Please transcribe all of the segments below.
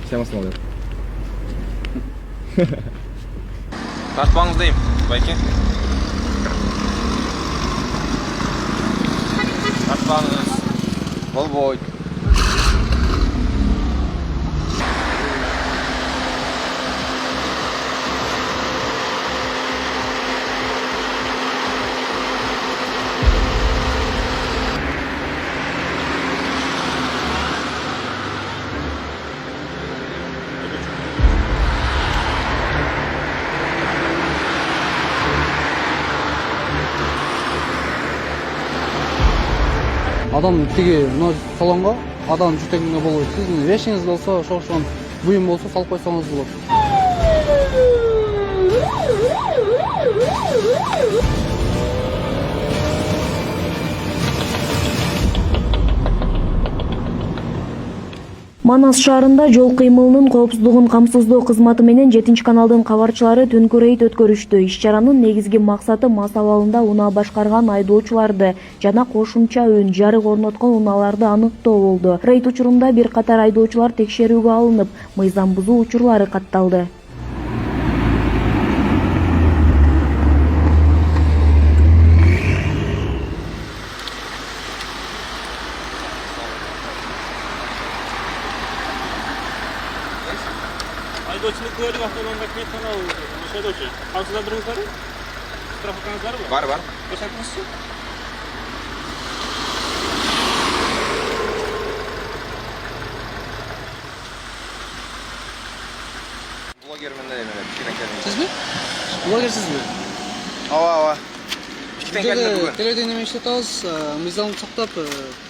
Всем молодец. Тартпаңыз деймін, байке. Тартпаңыз. Болбой. Адам тиги мына салонго адам жүртегинге болбойт. Сиздин вещиңиз болсо, ошол буюм болсо салып койсоңуз болот. Манас шаарында жол кыймылынын коопсуздугун камсыздоо кызматы менен 7-каналдын кабарчылары түнкү рейд өткөрүштү. Иш-чаранын негизги максаты мас абалында унаа башкарган айдоочуларды жана кошумча үн жарык орноткон унааларды аныктоо болду. Рейд учурунда бир катар айдоочулар текшерүүгө алынып, мыйзам бузуу учурлары катталды. Айдоочулук куәлик автоунаа кметкана айдоочу. Камсыздандырыңыздарбы? Штрафкаңыздарбы? Бар. Көрсөтүңүзчү. Блогермін деймін, кішкене келмейді. Сизби? Блогерсизби? Ава. Кішкене келмейді бүгін. Телевидение иштеп атабыз, мыйзамды сактап,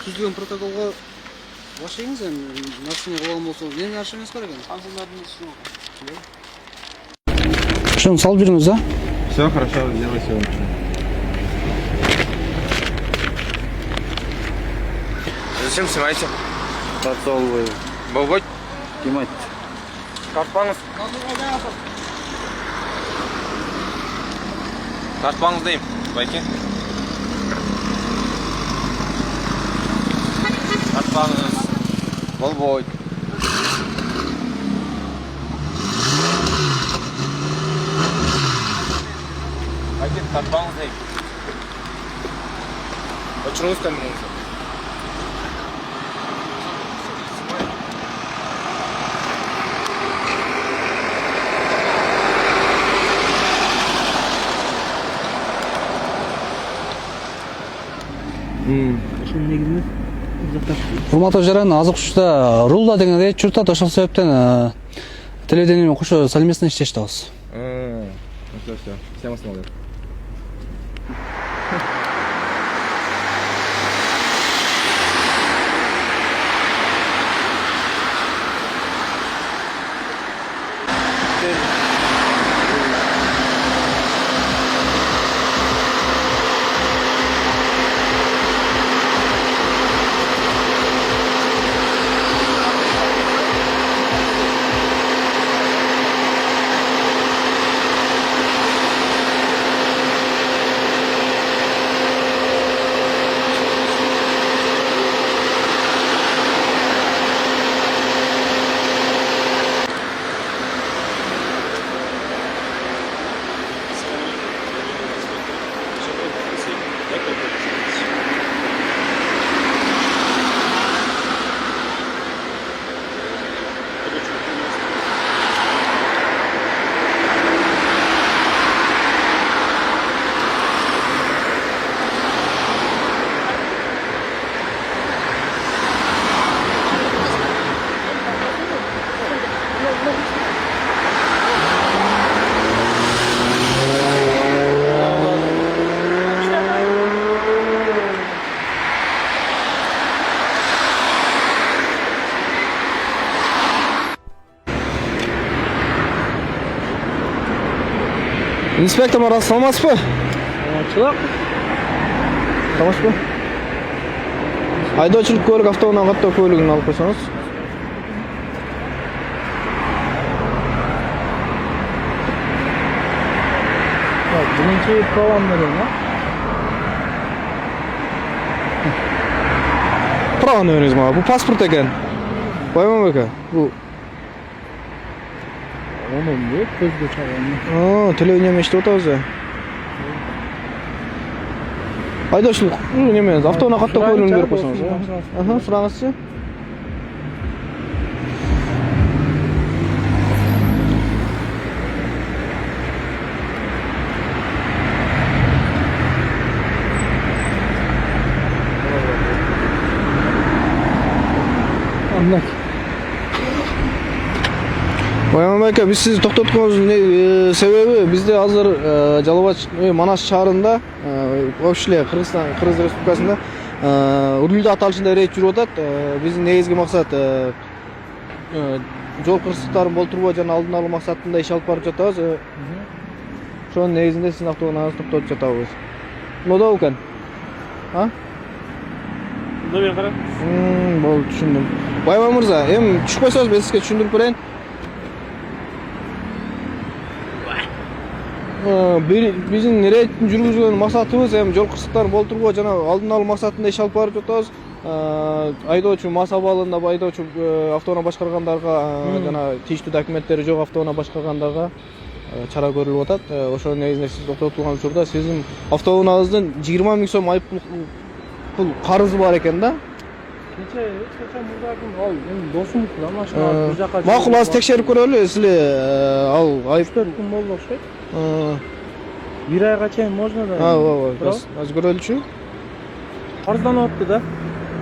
түзүлгөн протоколго башlayыңыз эми. Нарушение кылган болсо, эмне нарушениеңиз бар экен? Камсыздандырдыңыз ушул. Ошону салып жүрүңүз, да? Все хорошо, делайте лучше. Зачем снимаете? Тарта болбойт. Болбойт? Кимайт. Тартпаңыз. Тартпаңыз деймін, байке. Тартпаңыз. Болбойт. Байке, тартпаңыз деймін. Өчіріңіз камераңызды. Урматтуу жаран, азык учурда рулда деген рейд чуртат, ошол себептен телевидение менен кошо совместно иштешти атабыз. Все. Всем молодец. Инспектор мырза, саламатсызбы? Саламатсызбы? Айдоочулук көлүк автоунаа каттоо көлүгүн алып койсоңуз. Биринчи правам берем, а? Праваны бериңиз мага. Бул паспорт экен. Байманбек ака, бул Onu эмне көзгө чаган? Телевидение иштеп атабыз. Айдоочулук неме автоунаа каттап коюлуун берип койсоңуз. Сураңызчы. Баян байка, биз сизди токтотконубуздун себеби бизде азыр Жалал Абад Манас шаарында вообще эле Кыргыз Республикасында үрүлдү аталышында рейд жүрүп атат. Биздин негизги максат жол кырсыктарын болтурбоо жана алдын алуу максатында иш алып барып жатабыз. Ошонун негизинде сиздин автоунааңызды токтотуп жатабыз. Нода экен? Добре, кара. Болду, түшүндүм. Байбай мырза, эми түшүп койсоңуз мен сизге түшүндүрүп берейин. Биздин рейдтин жүргүзгөн максатыбыз эми жол кырсыктарын болтурбоо жана алдын алуу максатында иш алып барып жатабыз. Айдоочу мас абалында айдоочу автоунаа башкаргандарга жана тийиштүү документтери жок автоунаа башкаргандарга чара көрүлүп атат. Ошонун негизинде сиз токтотулган учурда сиздин автоунааңыздын 20 000 сом айып пул карызы бар экен да. Кече мурдагы ал эми досумдук да машина бир жака. Макул, азыр текшерип көрөлү. Силер ал айып 4 күн болду окшойт. Bir ayga чейин можно да. Ооба, азыр көрөлүчү. Арызданып атты да.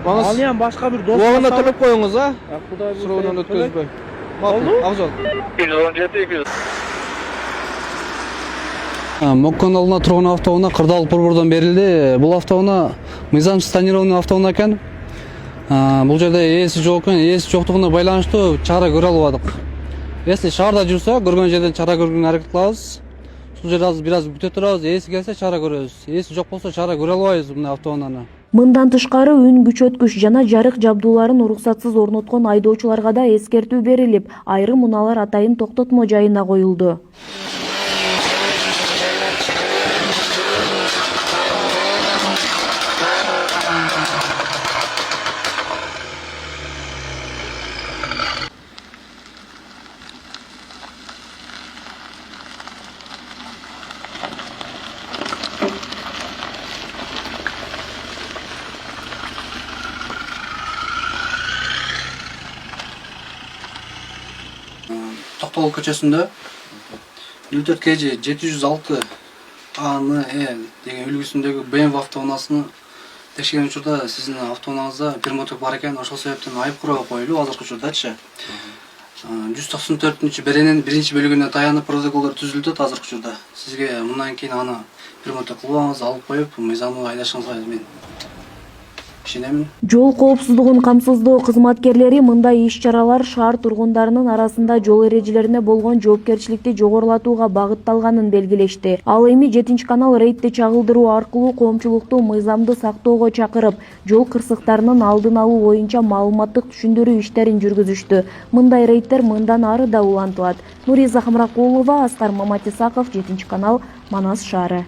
Ал эми башка бир дос. Убагында төлөп коюңуз, Кудай суроодан өткөзбөй. Болду? Абзал. 117 Моккон алдына турган автоунаа Кырдаал Пурбурдан берилди. Бул автоунаа мыйзамсыз тонированный автоунаа экен. Бул жерде ээси жок экен, ээси жоктугуна байланыштуу чара көрө албадык. Если шаарда жүрсө, көргөн жерден чара көргөнгө аракет кылабыз. Ушул жерде азыр бир аз күтө турабыз, ээси келсе чара көрөбүз. Ээси жок болсо чара көрө албайбыз мына автоунааны. Мындан тышкары үн күчөткүч жана жарык жабдууларын уруксатсыз орноткон айдоочуларга да эскертүү берилип, айрым унаалар атайын токтотмо жайына коюлду. Токтогул көчөсүндө 04 КЖ 706 АНЭ деген үлгүсүндөгү BMW автоунаасыны текшерген учурда сиздин автоунааңызда бир мотор бар экен. Ошол себептен айып куроо коюлуп азыркы учурдачы. 194 беренин 1 бөлүгүнө таянып протоколдор түзүлүп азыркы учурда. Сизге мындан кийин аны бир мотор кылбаңыз, алып коюп мыйзамдуу айдашыңызга мен ишенемин. Жол коопсуздугун камсыздоо кызматкерлери мындай иш-чаралар шаар тургундарынын арасында жол эрежелерине болгон жоопкерчиликти жогорулатууга багытталганын белгилешти. Ал эми 7-канал рейдти чагылдыруу аркылуу коомчулукту мыйзамды сактоого чакырып, жол кырсыктарынын алдын алуу боюнча маалыматтык түшүндүрүү иштерин жүргүзүштү. Мындай рейдтер мындан ары да улантылат. Нуриза Хамракулова, Аскар Маматисаков, 7-канал, Манас шаары.